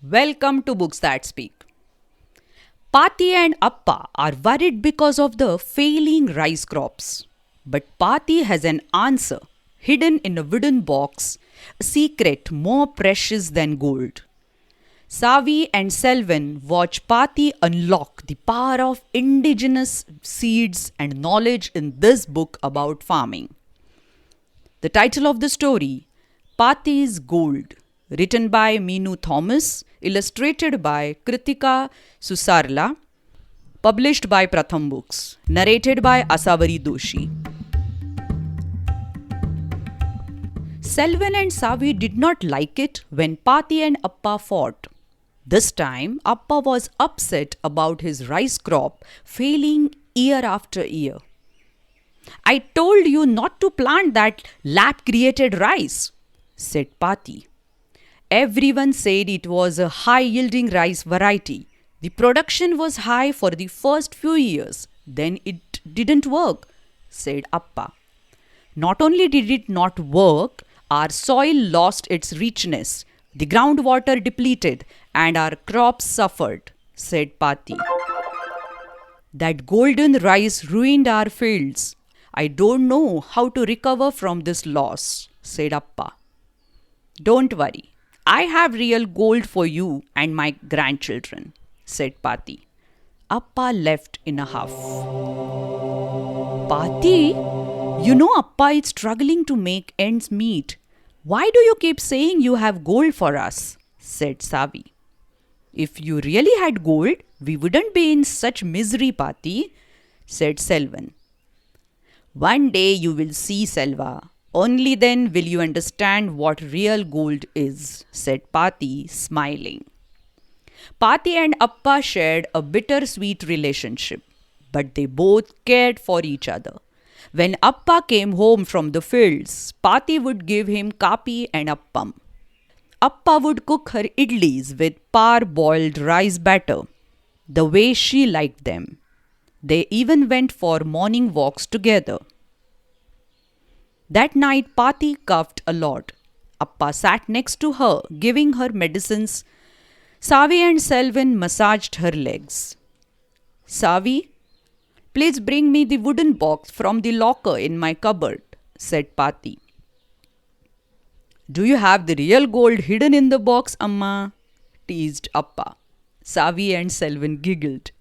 Welcome to Books That Speak. Pati and Appa are worried because of the failing rice crops. But Pati has an answer hidden in a wooden box, a secret more precious than gold. Savi and Selvan watch Pati unlock the power of indigenous seeds and knowledge in this book about farming. The title of the story, Pati's Gold, written by Meenu Thomas, illustrated by Kritika Susarla, published by Pratham Books, narrated by Asavari Doshi. Selvan and Savi did not like it when Pati and Appa fought. This time, Appa was upset about his rice crop failing year after year. I told you not to plant that lab created rice, said Pati. Everyone said it was a high yielding rice variety. The production was high for the first few years, then it didn't work, said Appa. Not only did it not work, our soil lost its richness, the groundwater depleted, and our crops suffered, said Pati. That golden rice ruined our fields. I don't know how to recover from this loss, said Appa. Don't worry. I have real gold for you and my grandchildren, said Pati. Appa left in a huff. Pati, you know Appa is struggling to make ends meet. Why do you keep saying you have gold for us? Said Savi. If you really had gold, we wouldn't be in such misery, Pati, said Selvan. One day you will see, Selva. Only then will you understand what real gold is, said Pati, smiling. Pati and Appa shared a bittersweet relationship, but they both cared for each other. When Appa came home from the fields, Pati would give him kapi and appam. Appa would cook her idlis with par-boiled rice batter, the way she liked them. They even went for morning walks together. That night, Pati coughed a lot. Appa sat next to her, giving her medicines. Savi and Selvan massaged her legs. Savi, please bring me the wooden box from the locker in my cupboard, said Pati. Do you have the real gold hidden in the box, Amma? Teased Appa. Savi and Selvan giggled.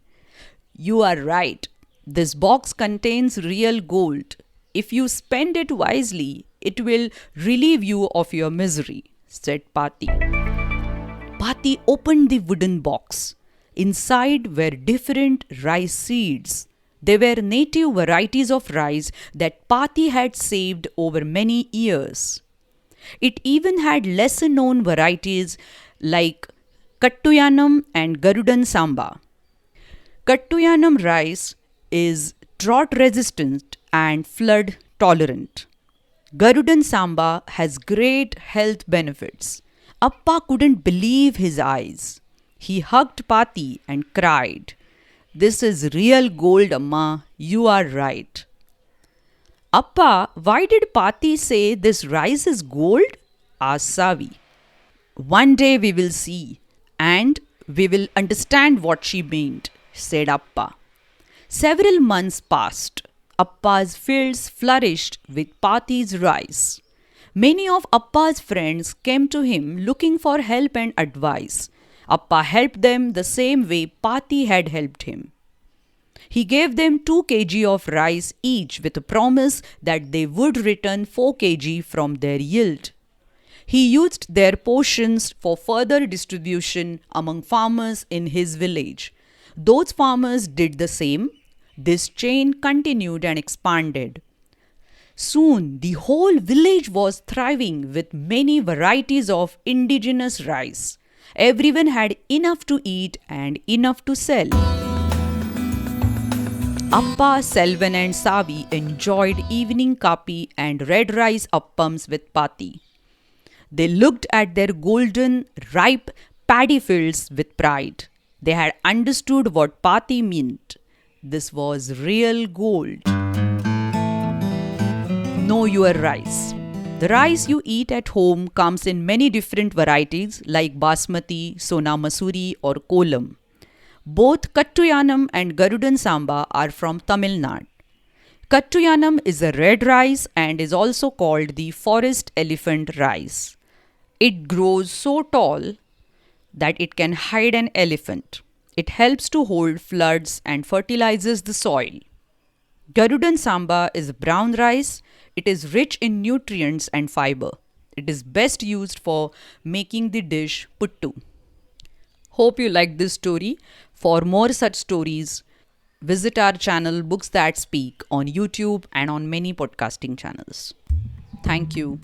You are right. This box contains real gold. If you spend it wisely, it will relieve you of your misery, said Pati. Pati opened the wooden box. Inside were different rice seeds. They were native varieties of rice that Pati had saved over many years. It even had lesser known varieties like Kattuyanam and Garudan Samba. Kattuyanam rice is drought resistant and flood tolerant. Garudan Samba has great health benefits. Appa couldn't believe his eyes. He hugged Pati and cried, This is real gold, Amma. You are right. Appa, why did Pati say this rice is gold? Asked Savi. One day we will see, and we will understand what she meant, said Appa. Several months passed. Appa's fields flourished with Pati's rice. Many of Appa's friends came to him looking for help and advice. Appa helped them the same way Pati had helped him. He gave them 2 kg of rice each with a promise that they would return 4 kg from their yield. He used their portions for further distribution among farmers in his village. Those farmers did the same. This chain continued and expanded. Soon, the whole village was thriving with many varieties of indigenous rice. Everyone had enough to eat and enough to sell. Appa, Selvan and Savi enjoyed evening kapi and red rice appams with Pati. They looked at their golden, ripe paddy fields with pride. They had understood what Pati meant. This was real gold. Know your rice. The rice you eat at home comes in many different varieties like basmati, sona masuri, or kolam. Both Kattuyanam and Garudan Samba are from Tamil Nadu. Kattuyanam is a red rice and is also called the forest elephant rice. It grows so tall that it can hide an elephant. It helps to hold floods and fertilizes the soil. Garudan Samba is brown rice. It is rich in nutrients and fiber. It is best used for making the dish puttu. Hope you liked this story. For more such stories, visit our channel Books That Speak on YouTube and on many podcasting channels. Thank you.